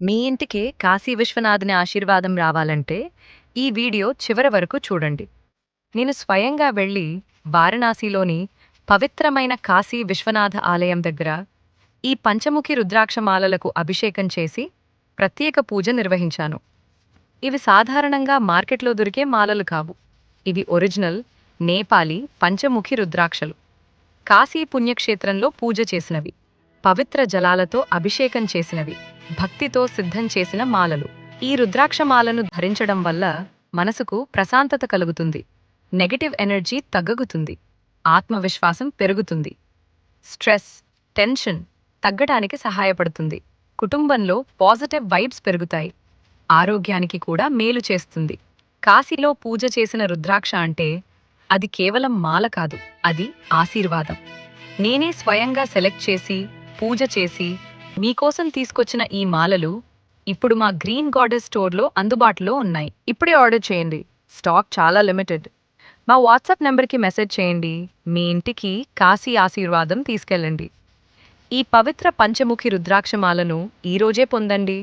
మీ ఇంటికి కాశీ విశ్వనాథుని ఆశీర్వాదం రావాలంటే ఈ వీడియో చివరి వరకు చూడండి. నేను స్వయంగా వెళ్ళి వారణాసిలోని పవిత్రమైన కాశీ విశ్వనాథ ఆలయం దగ్గర ఈ పంచముఖి రుద్రాక్షమాలలకు అభిషేకం చేసి ప్రత్యేక పూజ నిర్వహించాను. ఇవి సాధారణంగా మార్కెట్లో దొరికే మాలలు కావు. ఇవి ఒరిజినల్ నేపాలీ పంచముఖి రుద్రాక్షలు. కాశీ పుణ్యక్షేత్రంలో పూజ చేసినవి, పవిత్ర జలాలతో అభిషేకం చేసినవి, భక్తితో సిద్ధం చేసిన మాలలు. ఈ రుద్రాక్షమాలను ధరించడం వల్ల మనసుకు ప్రశాంతత కలుగుతుంది, నెగటివ్ ఎనర్జీ తగ్గుతుంది, ఆత్మవిశ్వాసం పెరుగుతుంది, స్ట్రెస్, టెన్షన్ తగ్గడానికి సహాయపడుతుంది, కుటుంబంలో పాజిటివ్ వైబ్స్ పెరుగుతాయి, ఆరోగ్యానికి కూడా మేలు చేస్తుంది. కాశీలో పూజ చేసిన రుద్రాక్ష అంటే అది కేవలం మాల కాదు, అది ఆశీర్వాదం. నేనే స్వయంగా సెలెక్ట్ చేసి పూజ చేసి మీకోసం తీసుకొచ్చిన ఈ మాలలు ఇప్పుడు మా గ్రీన్ గార్డెన్ స్టోర్లో అందుబాటులో ఉన్నాయి. ఇప్పుడే ఆర్డర్ చేయండి, స్టాక్ చాలా లిమిటెడ్. మా వాట్సాప్ నెంబర్కి మెసేజ్ చేయండి, మీ ఇంటికి కాశీ ఆశీర్వాదం తీసుకెళ్ళండి. ఈ పవిత్ర పంచముఖి రుద్రాక్షమాలను ఈరోజే పొందండి.